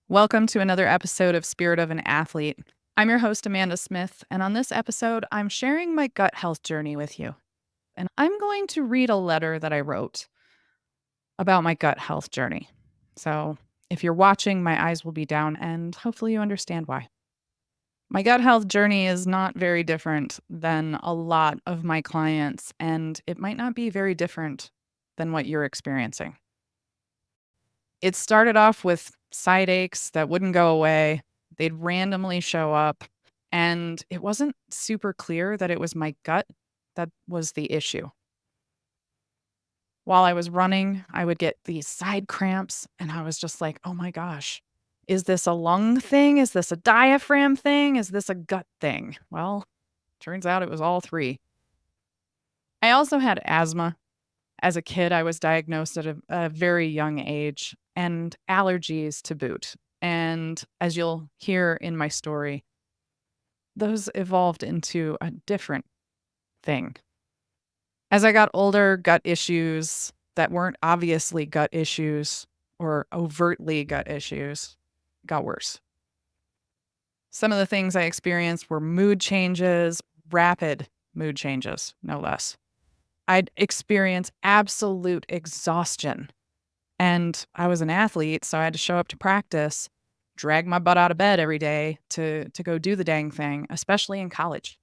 Welcome to another episode of Spirit of an Athlete. I'm your host, Amanda Smith, and on this episode, I'm sharing my gut health journey with you. And I'm going to read a letter that I wrote about my gut health journey. So if you're watching, my eyes will be down, and hopefully you understand why. My gut health journey is not very different than a lot of my clients, and it might not be very different than what you're experiencing. It started off with side aches that wouldn't go away. They'd randomly show up, and it wasn't super clear that it was my gut that was the issue. While I was running, I would get these side cramps, and I was just like, oh my gosh, is this a lung thing? Is this a diaphragm thing? Is this a gut thing? Well, turns out it was all three. I also had asthma. As a kid, I was diagnosed at a very young age and allergies to boot. And as you'll hear in my story, those evolved into a different thing. As I got older, gut issues that weren't obviously gut issues or overtly gut issues got worse. Some of the things I experienced were mood changes, rapid mood changes, no less. I'd experience absolute exhaustion. And I was an athlete, so I had to show up to practice, drag my butt out of bed every day to go do the dang thing, especially in college.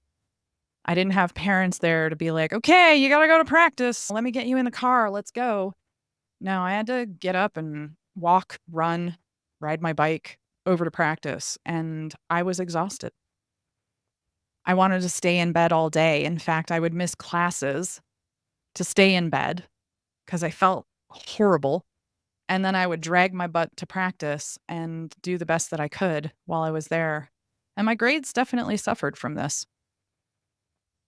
I didn't have parents there to be like, okay, you gotta go to practice. Let me get you in the car. Let's go. No, I had to get up and walk, run, ride my bike over to practice. And I was exhausted. I wanted to stay in bed all day. In fact, I would miss classes to stay in bed because I felt horrible. And then I would drag my butt to practice and do the best that I could while I was there. And my grades definitely suffered from this.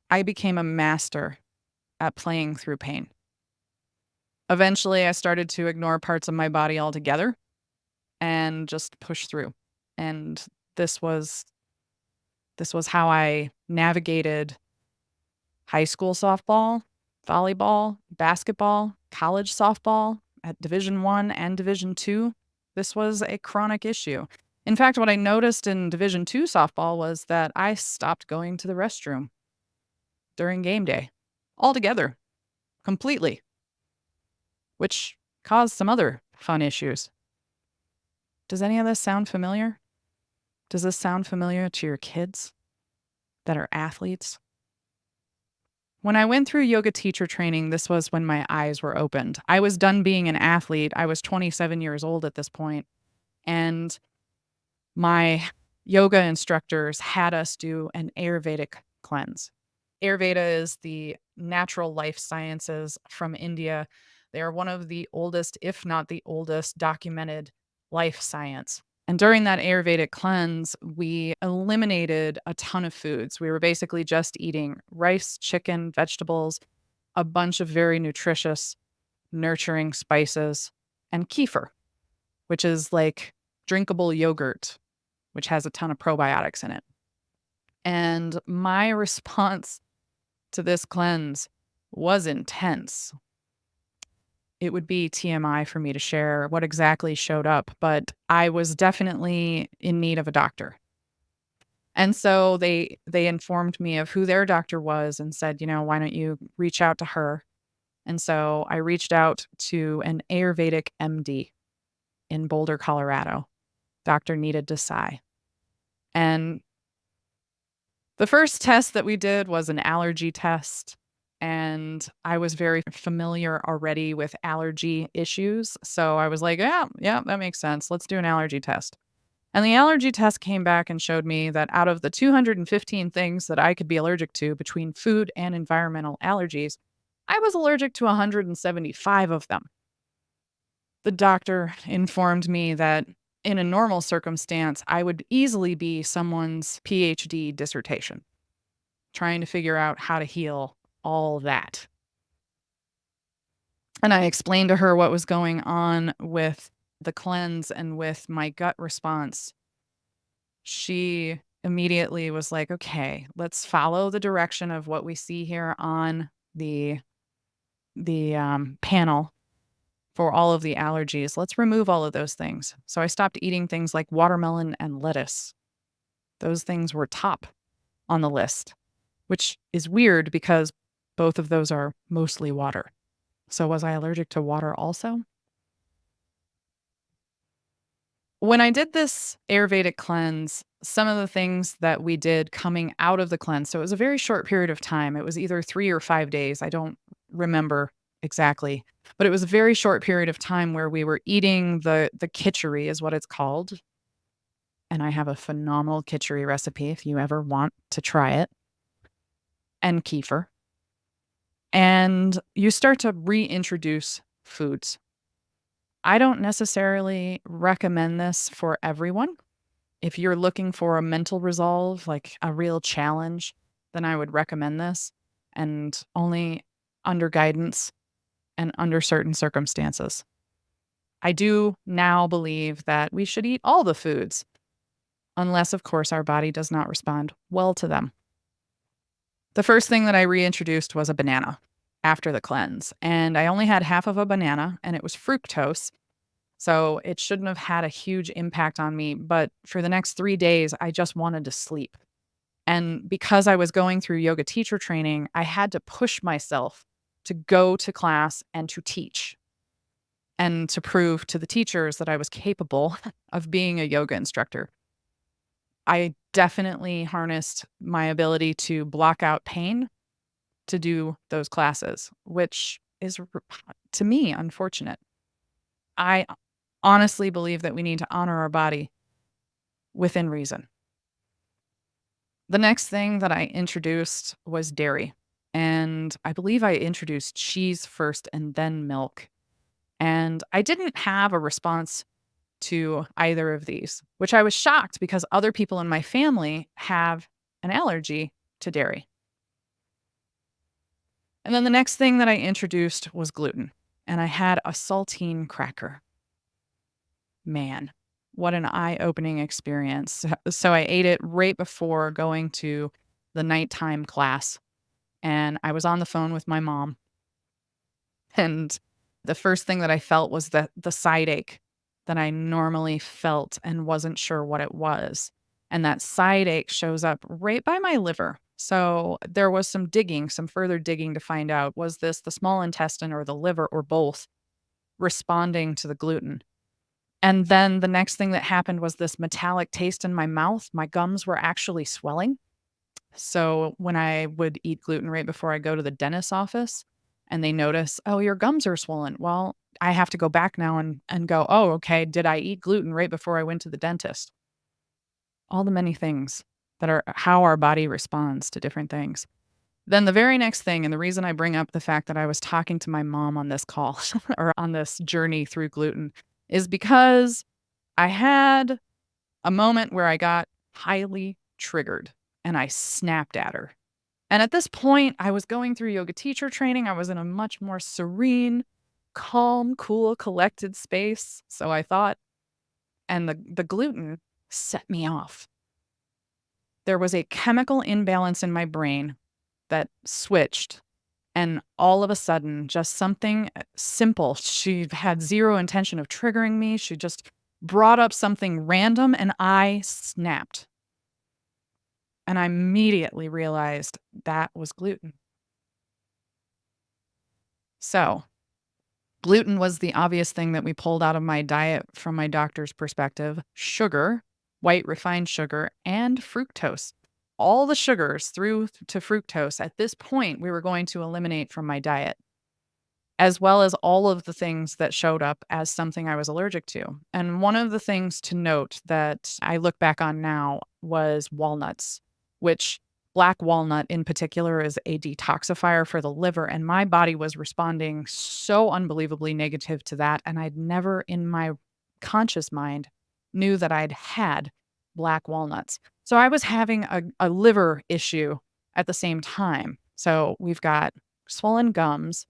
I became a master at playing through pain. Eventually, I started to ignore parts of my body altogether and just push through. And this was how I navigated high school softball, volleyball, basketball, college softball at Division 1 and Division 2. This was a chronic issue. In fact, what I noticed in Division 2 softball was that I stopped going to the restroom during game day altogether, completely, which caused some other fun issues. Does any of this sound familiar? Does this sound familiar to your kids that are athletes? When I went through yoga teacher training, this was when my eyes were opened. I was done being an athlete. I was 27 years old at this point, and my yoga instructors had us do an Ayurvedic cleanse. Ayurveda is the natural life sciences from India. They are one of the oldest, if not the oldest, documented life science. And during that Ayurvedic cleanse, we eliminated a ton of foods. We were basically just eating rice, chicken, vegetables, a bunch of very nutritious, nurturing spices, and kefir, which is like drinkable yogurt, which has a ton of probiotics in it. And my response to this cleanse was intense. It would be TMI for me to share what exactly showed up, but I was definitely in need of a doctor. And so they informed me of who their doctor was and said, why don't you reach out to her? And so I reached out to an Ayurvedic MD in Boulder, Colorado, Dr. Nita Desai. And the first test that we did was an allergy test. And I was very familiar already with allergy issues. So I was like, yeah, that makes sense. Let's do an allergy test. And the allergy test came back and showed me that out of the 215 things that I could be allergic to between food and environmental allergies, I was allergic to 175 of them. The doctor informed me that in a normal circumstance, I would easily be someone's PhD dissertation, trying to figure out how to heal all that. And I explained to her what was going on with the cleanse and with my gut response. She immediately was like, okay, let's follow the direction of what we see here on the panel. for all of the allergies. Let's remove all of those things. So I stopped eating things like watermelon and lettuce. Those things were top on the list, which is weird because both of those are mostly water. So was I allergic to water also? When I did this Ayurvedic cleanse, some of the things that we did coming out of the cleanse, so it was a very short period of time. It was either 3 or 5 days. I don't remember exactly, but it was a very short period of time where we were eating the khichdi is what it's called, and I have a phenomenal khichdi recipe if you ever want to try it, and kefir. And you start to reintroduce foods. I don't necessarily recommend this for everyone. If you're looking for a mental resolve, like a real challenge, then I would recommend this, and only under guidance and under certain circumstances. I do now believe that we should eat all the foods, unless, of course, our body does not respond well to them. The first thing that I reintroduced was a banana after the cleanse, and I only had half of a banana, and it was fructose. So it shouldn't have had a huge impact on me. But for the next 3 days, I just wanted to sleep. And because I was going through yoga teacher training, I had to push myself to go to class and to teach and to prove to the teachers that I was capable of being a yoga instructor. I definitely harnessed my ability to block out pain to do those classes, which is, to me, unfortunate. I honestly believe that we need to honor our body within reason. The next thing that I introduced was dairy. And I believe I introduced cheese first and then milk. And I didn't have a response to either of these, which I was shocked because other people in my family have an allergy to dairy. And then the next thing that I introduced was gluten. And I had a saltine cracker. Man, what an eye-opening experience. So I ate it right before going to the nighttime class, and I was on the phone with my mom, and the first thing that I felt was the side ache that I normally felt and wasn't sure what it was, and that side ache shows up right by my liver. So there was some digging, some further digging to find out, was this the small intestine or the liver or both responding to the gluten? And then the next thing that happened was this metallic taste in my mouth. My gums were actually swelling. So when I would eat gluten right before I go to the dentist's office and they notice, oh, your gums are swollen. Well, I have to go back now and go, oh, okay, did I eat gluten right before I went to the dentist? All the many things that are how our body responds to different things. Then the very next thing, and the reason I bring up the fact that I was talking to my mom on this call or on this journey through gluten is because I had a moment where I got highly triggered and I snapped at her. And at this point, I was going through yoga teacher training. I was in a much more serene, calm, cool, collected space. So I thought, and the gluten set me off. There was a chemical imbalance in my brain that switched. And all of a sudden, just something simple. She had zero intention of triggering me. She just brought up something random and I snapped. And I immediately realized that was gluten. So, gluten was the obvious thing that we pulled out of my diet from my doctor's perspective. Sugar, white refined sugar, and fructose. All the sugars through to fructose, at this point, we were going to eliminate from my diet, as well as all of the things that showed up as something I was allergic to. And one of the things to note that I look back on now was walnuts, which black walnut in particular is a detoxifier for the liver. And my body was responding so unbelievably negative to that. And I'd never in my conscious mind knew that I'd had black walnuts. So I was having a liver issue at the same time. So we've got swollen gums,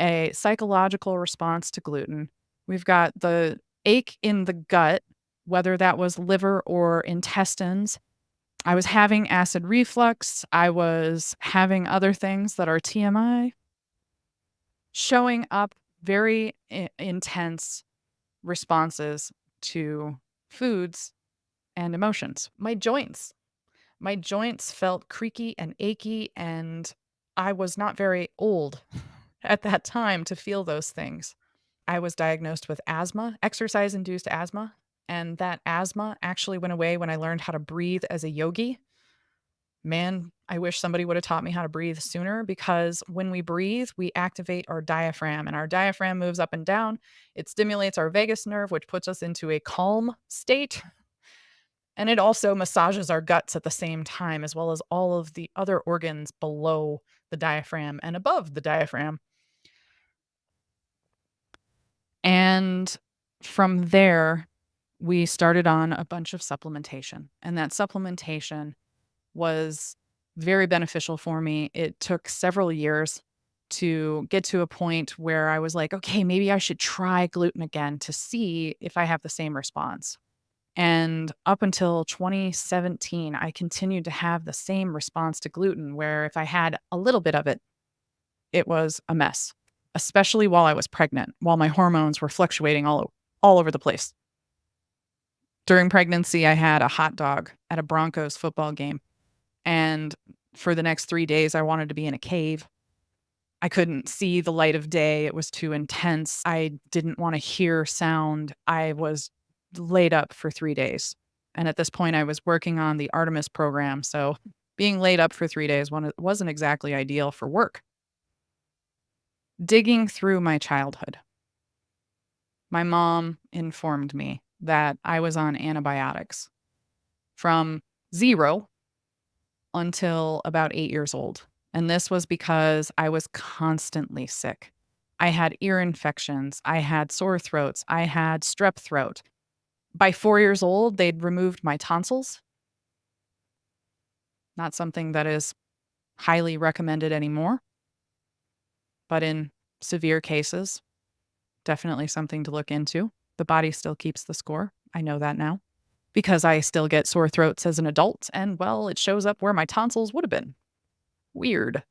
a psychological response to gluten. We've got the ache in the gut, whether that was liver or intestines. I was having acid reflux. I was having other things that are TMI showing up very intense responses to foods and emotions. My joints felt creaky and achy, and I was not very old at that time to feel those things. I was diagnosed with asthma, exercise induced asthma, and that asthma actually went away when I learned how to breathe as a yogi. Man, I wish somebody would have taught me how to breathe sooner, because when we breathe, we activate our diaphragm, and our diaphragm moves up and down. It stimulates our vagus nerve, which puts us into a calm state. And it also massages our guts at the same time, as well as all of the other organs below the diaphragm and above the diaphragm. And from there, we started on a bunch of supplementation. And that supplementation was very beneficial for me. It took several years to get to a point where I was like, okay, maybe I should try gluten again to see if I have the same response. And up until 2017, I continued to have the same response to gluten, where if I had a little bit of it, it was a mess, especially while I was pregnant, while my hormones were fluctuating all over the place. During pregnancy, I had a hot dog at a Broncos football game. And for the next 3 days, I wanted to be in a cave. I couldn't see the light of day. It was too intense. I didn't want to hear sound. I was laid up for 3 days. And at this point, I was working on the Artemis program. So being laid up for 3 days wasn't exactly ideal for work. Digging through my childhood, my mom informed me that I was on antibiotics from 0 until about 8 years old. And this was because I was constantly sick. I had ear infections, I had sore throats, I had strep throat. By 4 years old, they'd removed my tonsils. Not something that is highly recommended anymore, but in severe cases, definitely something to look into. The body still keeps the score. I know that now, because I still get sore throats as an adult, and well, it shows up where my tonsils would have been. Weird.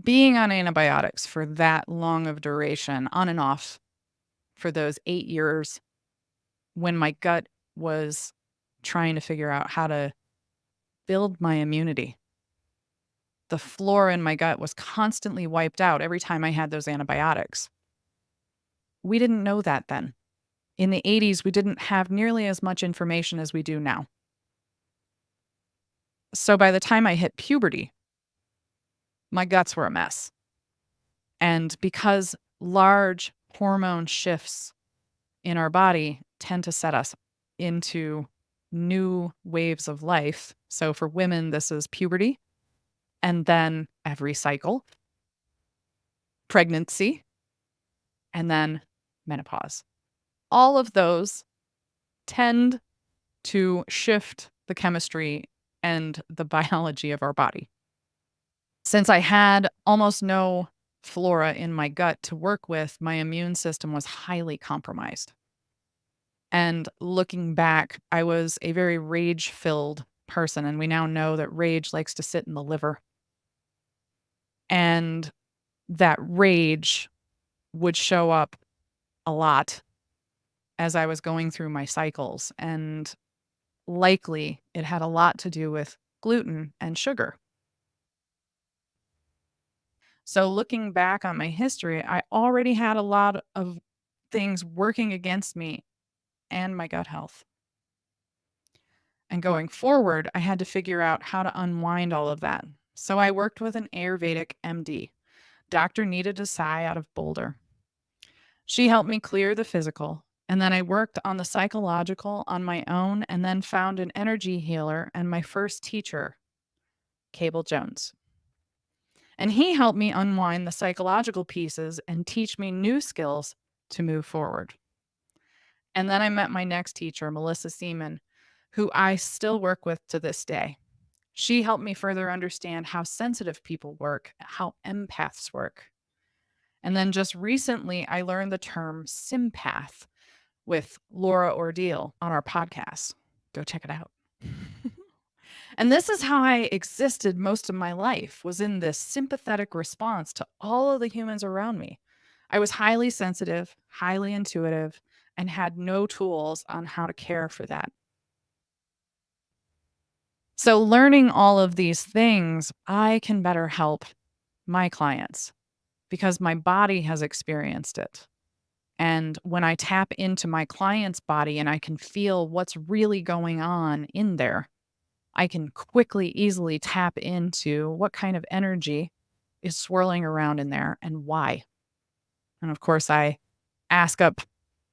Being on antibiotics for that long of duration, on and off, for those 8 years, when my gut was trying to figure out how to build my immunity. The flora in my gut was constantly wiped out every time I had those antibiotics. We didn't know that then. In the 80s, we didn't have nearly as much information as we do now. So by the time I hit puberty, my guts were a mess. And because large hormone shifts in our body tend to set us into new waves of life. So for women, this is puberty, and then every cycle, pregnancy, and then menopause. All of those tend to shift the chemistry and the biology of our body. Since I had almost no flora in my gut to work with, my immune system was highly compromised. And looking back, I was a very rage-filled person, and we now know that rage likes to sit in the liver. And that rage would show up a lot as I was going through my cycles, and likely it had a lot to do with gluten and sugar. So looking back on my history, I already had a lot of things working against me and my gut health. And going forward, I had to figure out how to unwind all of that. So I worked with an Ayurvedic MD, Dr. Nita Desai out of Boulder. She helped me clear the physical, and then I worked on the psychological on my own, and then found an energy healer and my first teacher, Cable Jones. And he helped me unwind the psychological pieces and teach me new skills to move forward. And then I met my next teacher, Melissa Seaman, who I still work with to this day. She helped me further understand how sensitive people work, how empaths work. And then just recently, I learned the term sympath with Laura Ordeal on our podcast. Go check it out. And this is how I existed most of my life, was in this sympathetic response to all of the humans around me. I was highly sensitive, highly intuitive, and had no tools on how to care for that. So, learning all of these things, I can better help my clients because my body has experienced it. And when I tap into my client's body and I can feel what's really going on in there, I can quickly, easily tap into what kind of energy is swirling around in there and why. And of course, I ask up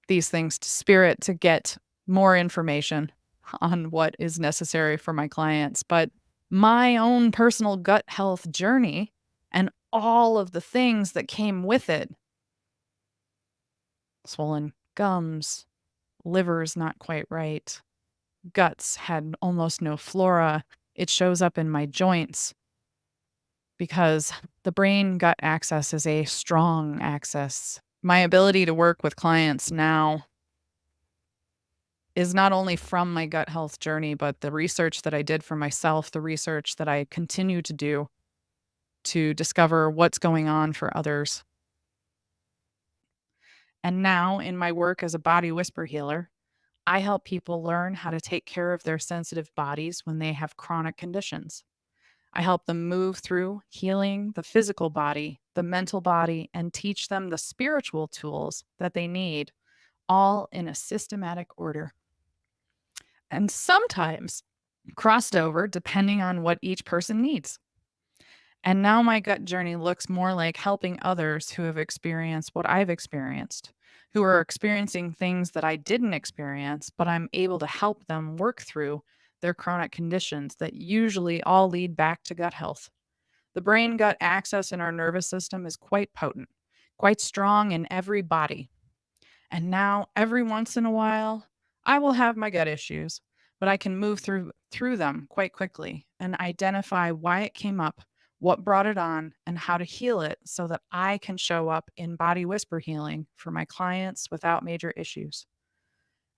these things to spirit to get more information on what is necessary for my clients. But my own personal gut health journey and all of the things that came with it, swollen gums, liver's not quite right, guts had almost no flora. It shows up in my joints because the brain gut axis is a strong axis. My ability to work with clients now is not only from my gut health journey, but the research that I did for myself, the research that I continue to do to discover what's going on for others. And now, in my work as a body whisper healer, I help people learn how to take care of their sensitive bodies when they have chronic conditions. I help them move through healing the physical body, the mental body, and teach them the spiritual tools that they need, all in a systematic order. And sometimes crossed over depending on what each person needs. And now my gut journey looks more like helping others who have experienced what I've experienced, who are experiencing things that I didn't experience, but I'm able to help them work through their chronic conditions that usually all lead back to gut health. The brain gut axis in our nervous system is quite potent, quite strong in every body. And now, every once in a while, I will have my gut issues, but I can move through them quite quickly and identify why it came up, what brought it on, and how to heal it so that I can show up in body whisper healing for my clients without major issues.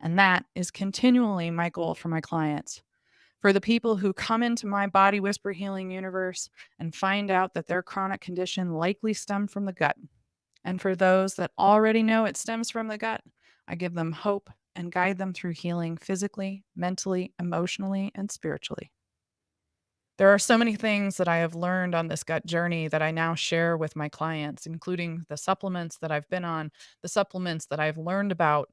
And that is continually my goal for my clients. For the people who come into my body whisper healing universe and find out that their chronic condition likely stemmed from the gut, and for those that already know it stems from the gut, I give them hope and guide them through healing physically, mentally, emotionally, and spiritually. There are so many things that I have learned on this gut journey that I now share with my clients, including the supplements that I've been on, the supplements that I've learned about,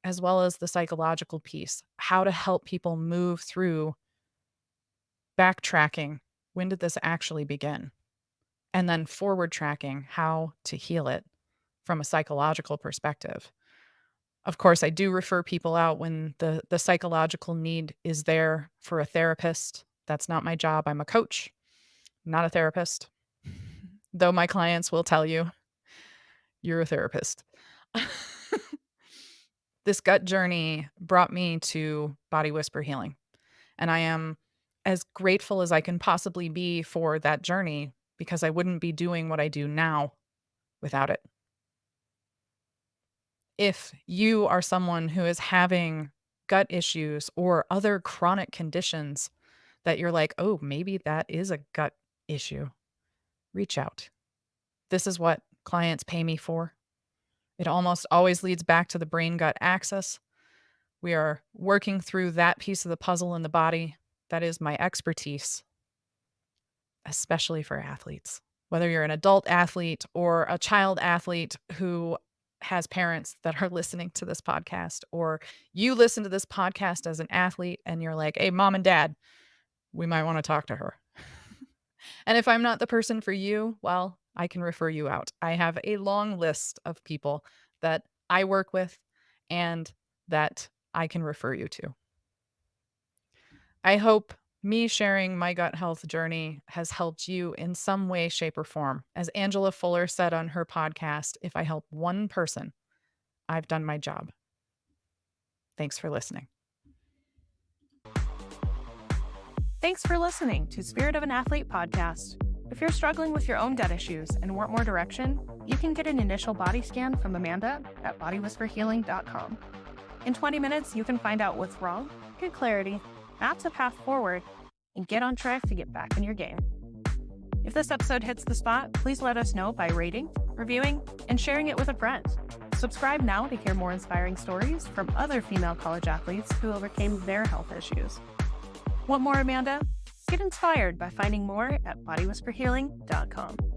as well as the psychological piece, how to help people move through backtracking. When did this actually begin? And then forward tracking, how to heal it from a psychological perspective. Of course, I do refer people out when the psychological need is there for a therapist. That's not my job. I'm a coach, not a therapist. Though my clients will tell you, you're a therapist. This gut journey brought me to body whisper healing. And I am as grateful as I can possibly be for that journey because I wouldn't be doing what I do now without it. If you are someone who is having gut issues or other chronic conditions that you're like, oh, maybe that is a gut issue, reach out. This is what clients pay me for. It almost always leads back to the brain gut axis. We are working through that piece of the puzzle in the body. That is my expertise, especially for athletes. Whether you're an adult athlete or a child athlete who has parents that are listening to this podcast, or you listen to this podcast as an athlete and you're like, hey, mom and dad, we might want to talk to her. And if I'm not the person for you, well, I can refer you out. I have a long list of people that I work with and that I can refer you to. I hope me sharing my gut health journey has helped you in some way, shape, or form. As Angela Fuller said on her podcast, if I help one person, I've done my job. Thanks for listening. Thanks for listening to Spirit of an Athlete podcast. If you're struggling with your own gut issues and want more direction, you can get an initial body scan from Amanda at bodywhisperhealing.com. In 20 minutes, you can find out what's wrong, get clarity, map the path forward, and get on track to get back in your game. If this episode hits the spot, please let us know by rating, reviewing, and sharing it with a friend. Subscribe now to hear more inspiring stories from other female college athletes who overcame their health issues. Want more, Amanda? Get inspired by finding more at bodywhisperhealing.com.